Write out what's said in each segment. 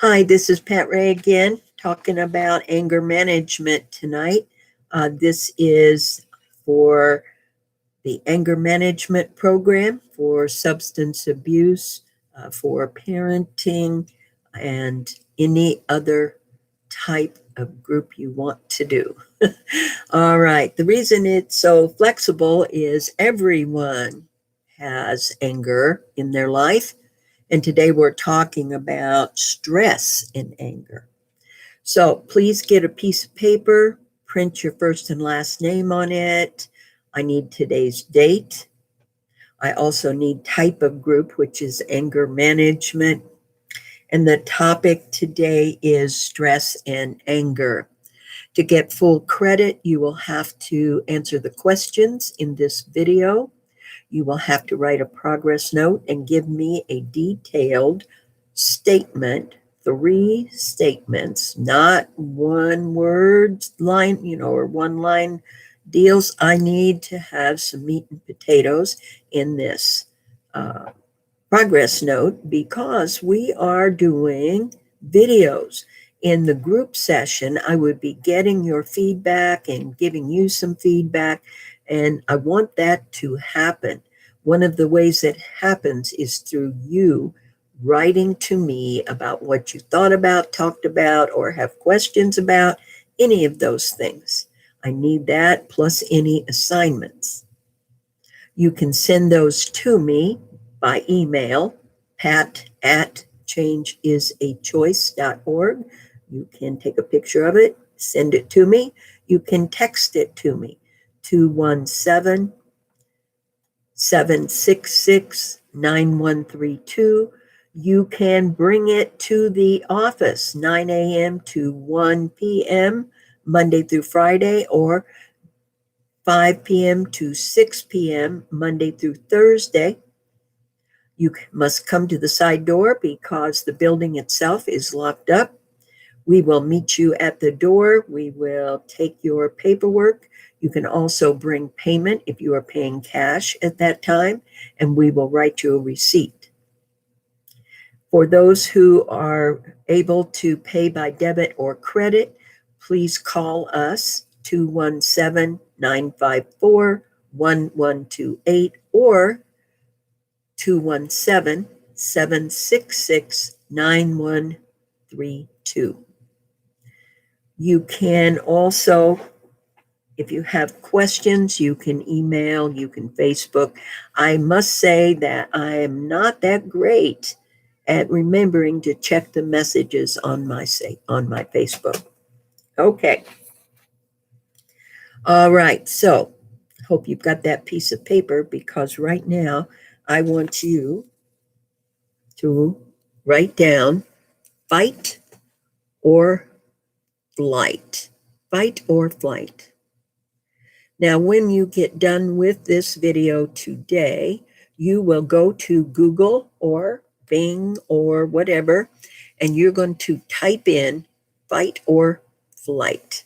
Hi, this is Pat Ray again, talking about anger management tonight. This is for the anger management program for substance abuse, for parenting, and any other type of group you want to do. All right, the reason it's so flexible is everyone has anger in their life. And today we're talking about stress and anger. So please get a piece of paper, print your first and last name on it. I need today's date. I also need type of group, which is anger management. And the topic today is stress and anger. To get full credit, you will have to answer the questions in this video. You will have to write a progress note and give me a detailed statement, 3 statements, not one word line, or one line deals. I need to have some meat and potatoes in this uh, progress note because we are doing videos. In the group session, I would be getting your feedback and giving you some feedback, and I want that to happen. One of the ways that happens is through you writing to me about what you thought about, talked about, or have questions about, any of those things. I need that plus any assignments. You can send those to me by email, pat@changeIsAchoice.org. You can take a picture of it, send it to me. You can text it to me, 217 766 9132. You can bring it to the office, 9 a.m. to 1 p.m., Monday through Friday, or 5 p.m. to 6 p.m., Monday through Thursday. You must come to the side door because the building itself is locked up. We will meet you at the door. We will take your paperwork. You can also bring payment if you are paying cash at that time, and we will write you a receipt. For those who are able to pay by debit or credit, please call us 217-954-1128 or 217-766-9132. You can also, if you have questions, you can email, you can Facebook. I must say that I am not that great at remembering to check the messages on my Facebook. Okay. All right. So, hope you've got that piece of paper because right now I want you to write down fight or flight. Fight or flight. Now, when you get done with this video today, you will go to Google or Bing or whatever, and you're going to type in fight or flight.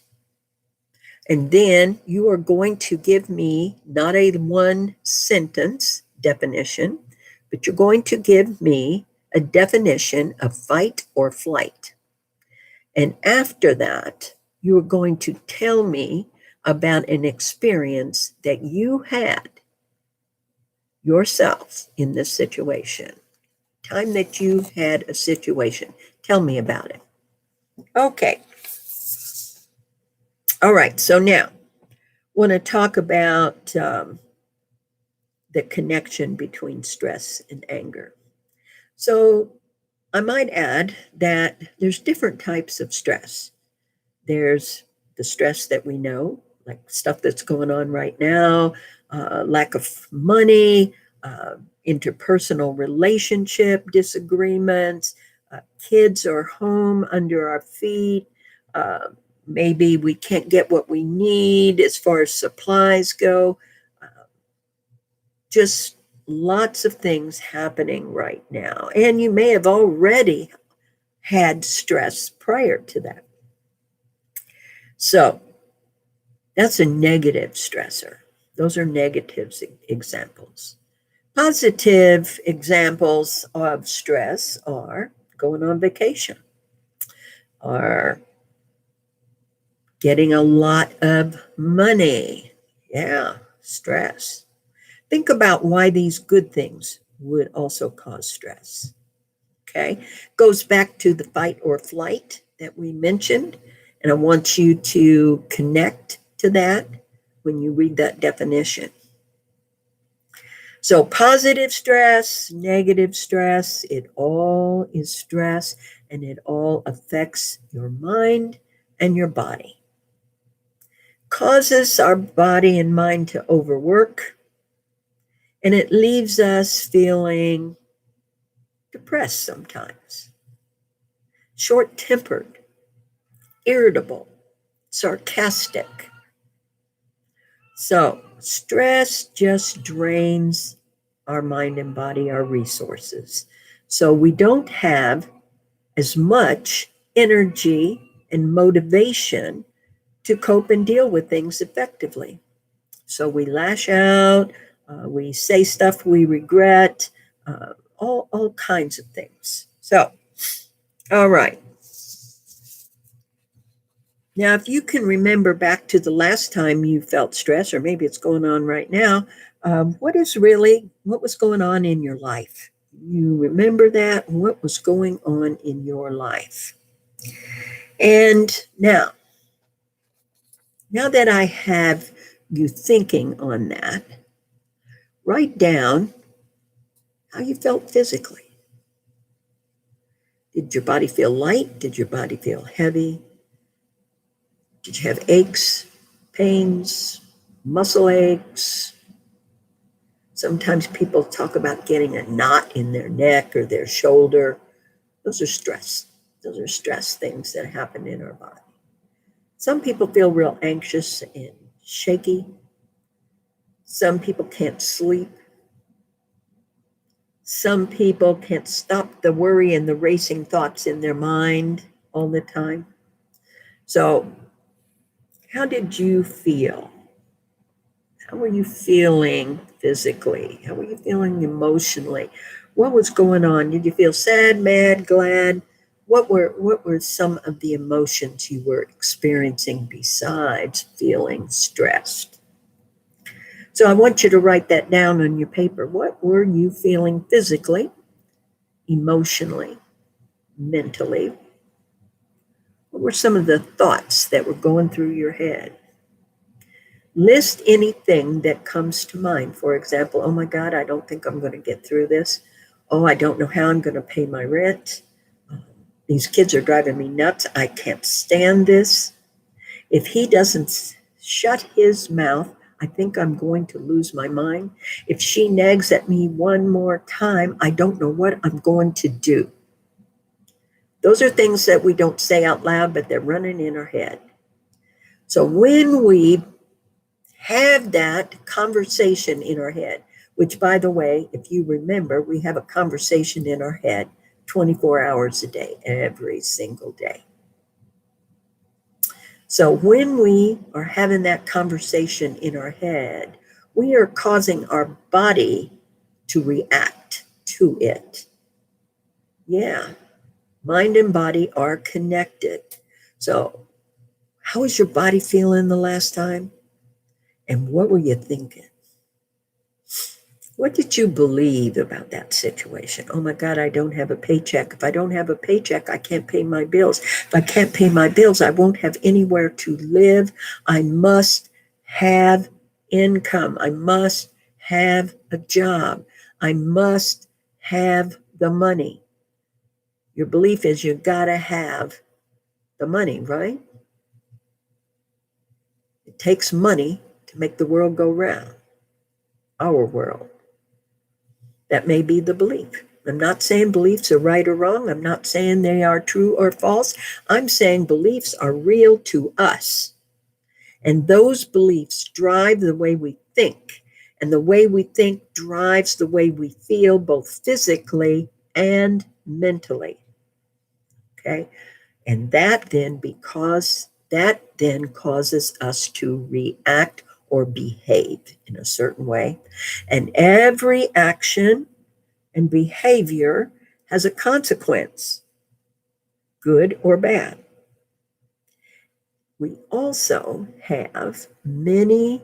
And then you are going to give me not a one sentence definition, but you're going to give me a definition of fight or flight. And after that, you are going to tell me about an experience that you had yourself in this situation. Time that you had a situation. Tell me about it. Okay. All right. So now, want to talk about the connection between stress and anger. So I might add that there's different types of stress. There's the stress that we know, like stuff that's going on right now, lack of money, interpersonal relationship disagreements, kids are home under our feet. Maybe we can't get what we need as far as supplies go. Just lots of things happening right now. And you may have already had stress prior to that. So that's a negative stressor. Those are negative examples. Positive examples of stress are going on vacation. are getting a lot of money. Yeah, stress. Think about why these good things would also cause stress. Okay, goes back to the fight or flight that we mentioned. And I want you to connect to that when you read that definition. So, positive stress, negative stress, it all is stress and it all affects your mind and your body. Causes our body and mind to overwork, and it leaves us feeling depressed sometimes, short tempered, irritable, sarcastic. So, stress just drains our mind and body, our resources. So, we don't have as much energy and motivation to cope and deal with things effectively. So, we lash out, we say stuff we regret, all kinds of things. So, all right. Now, if you can remember back to the last time you felt stress, or maybe it's going on right now, what was going on in your life? You remember that? What was going on in your life? And now that I have you thinking on that, write down how you felt physically. Did your body feel light? Did your body feel heavy? Did you have aches, pains, muscle aches? Sometimes people talk about getting a knot in their neck or their shoulder. Those are stress. Those are stress things that happen in our body. Some people feel real anxious and shaky. Some people can't sleep. Some people can't stop the worry and the racing thoughts in their mind all the time. So, how did you feel? How were you feeling physically? How were you feeling emotionally? What was going on? Did you feel sad, mad, glad? What were some of the emotions you were experiencing besides feeling stressed? So I want you to write that down on your paper. What were you feeling physically, emotionally, mentally? What were some of the thoughts that were going through your head? List anything that comes to mind. For example, oh my God, I don't think I'm going to get through this. Oh, I don't know how I'm going to pay my rent. These kids are driving me nuts. I can't stand this. If he doesn't shut his mouth, I think I'm going to lose my mind. If she nags at me one more time, I don't know what I'm going to do. Those are things that we don't say out loud, but they're running in our head. So when we have that conversation in our head, which, by the way, if you remember, we have a conversation in our head 24 hours a day, every single day. So when we are having that conversation in our head, we are causing our body to react to it. Yeah, mind and body are connected. So how was your body feeling the last time? And what were you thinking? What did you believe about that situation? Oh my God, I don't have a paycheck. If I don't have a paycheck, I can't pay my bills. If I can't pay my bills, I won't have anywhere to live. I must have income. I must have a job. I must have the money. Your belief is you gotta have the money, right? It takes money to make the world go round, our world. That may be the belief. I'm not saying beliefs are right or wrong. I'm not saying they are true or false. I'm saying beliefs are real to us. And those beliefs drive the way we think. And the way we think drives the way we feel, both physically and mentally. Okay? And that then causes us to react or behave in a certain way. And every action and behavior has a consequence, good or bad. we also have many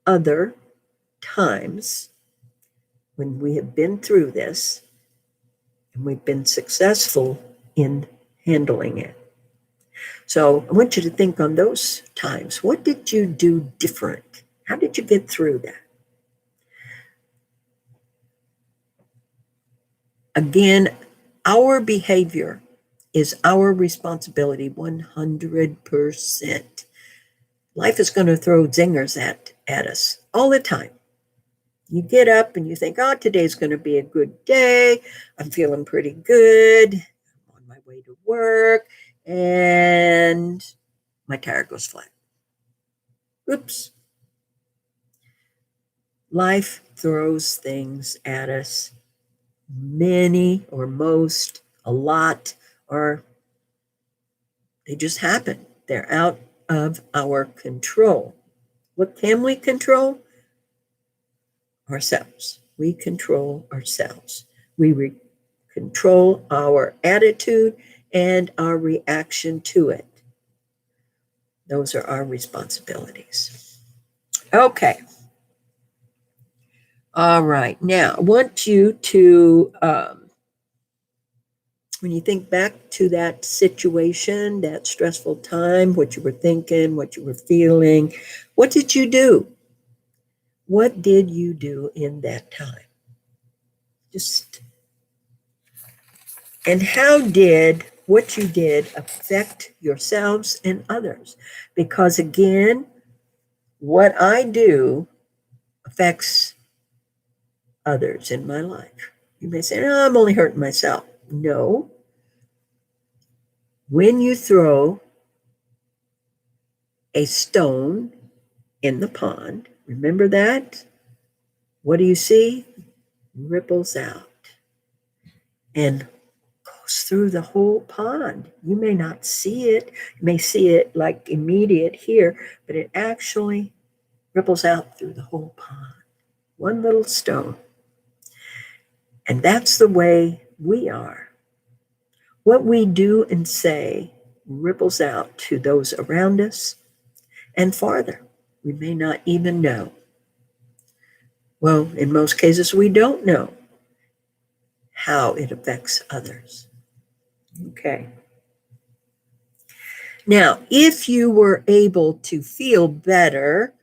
other times when we have been through this and we've been successful in handling it. So I want you to think on those times. What did you do different? How did you get through that? Again, our behavior is our responsibility 100%. Life is going to throw zingers at us all the time. You get up and you think, oh, today's going to be a good day. I'm feeling pretty good. I'm on my way to work. And my tire goes flat. Oops. Life throws things at us. Many or most, a lot, or they just happen. They're out of our control. What can we control? Ourselves. We control ourselves. We control our attitude and our reaction to it. Those are our responsibilities. Okay. All right. Now, I want you to, when you think back to that situation, that stressful time, what you were thinking, what you were feeling, what did you do? What did you do in that time? And how did what you did affect yourselves and others? Because again, what I do affects others in my life. You may say, no, I'm only hurting myself. No. When you throw a stone in the pond, remember that? What do you see? Ripples out and goes through the whole pond. You may not see it. You may see it like immediate here, but it actually ripples out through the whole pond. One little stone. And that's the way we are. What we do and say ripples out to those around us and farther. We may not even know. Well, in most cases, we don't know how it affects others. Okay. Now, if you were able to feel better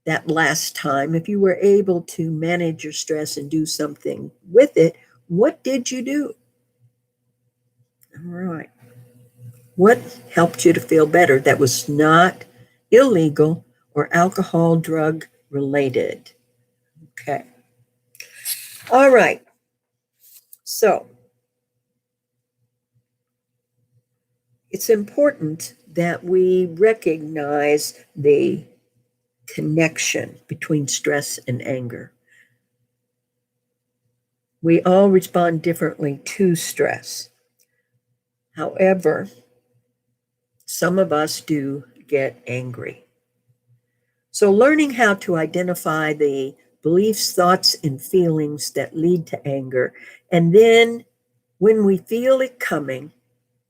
that last time, if you were able to manage your stress and do something with it, what did you do? All right. What helped you to feel better that was not illegal or alcohol, drug related? Okay. All right. So it's important that we recognize the connection between stress and anger. We all respond differently to stress. However, some of us do get angry. So learning how to identify the beliefs, thoughts, and feelings that lead to anger, and then when we feel it coming,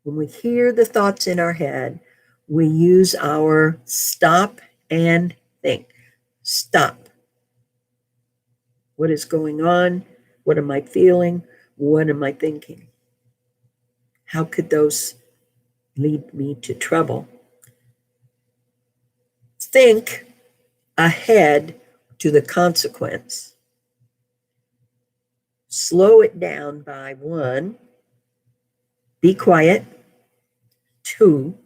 when we hear the thoughts in our head, we use our stop and think. Stop. What is going on? What am I feeling? What am I thinking? How could those lead me to trouble? Think ahead to the consequence. Slow it down by 1, be quiet. 2,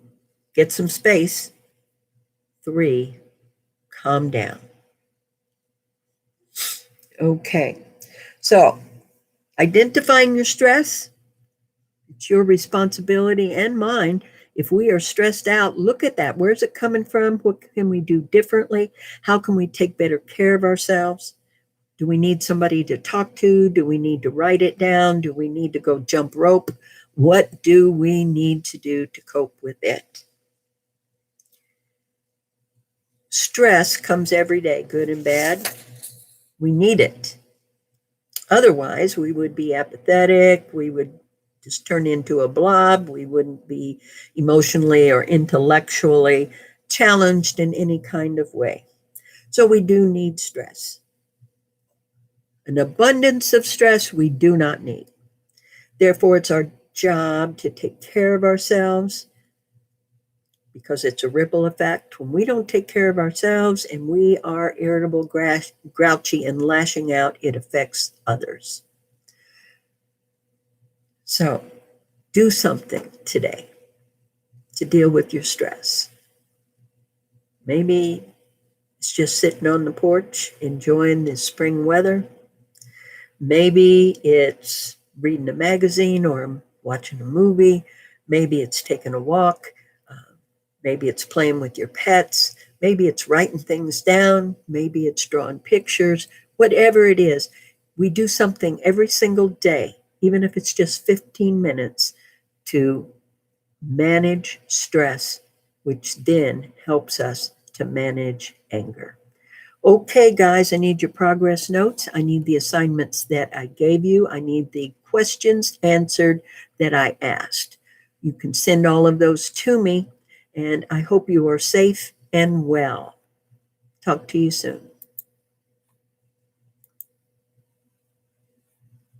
get some space. 3, calm down. Okay, so identifying your stress, it's your responsibility and mine. If we are stressed out, look at that. Where's it coming from? What can we do differently? How can we take better care of ourselves? Do we need somebody to talk to? Do we need to write it down? Do we need to go jump rope? What do we need to do to cope with it? Stress comes every day, good and bad. We need it. Otherwise, we would be apathetic. We would just turn into a blob. We wouldn't be emotionally or intellectually challenged in any kind of way. So we do need stress. An abundance of stress we do not need. Therefore, it's our job to take care of ourselves because it's a ripple effect. When we don't take care of ourselves and we are irritable, grouchy, and lashing out, it affects others. So do something today to deal with your stress. Maybe it's just sitting on the porch enjoying the spring weather. Maybe it's reading a magazine or watching a movie. Maybe it's taking a walk. Maybe it's playing with your pets. Maybe it's writing things down. Maybe it's drawing pictures. Whatever it is, we do something every single day, even if it's just 15 minutes, to manage stress, which then helps us to manage anger. Okay, guys, I need your progress notes. I need the assignments that I gave you. I need the questions answered that I asked. You can send all of those to me, and I hope you are safe and well. Talk to you soon.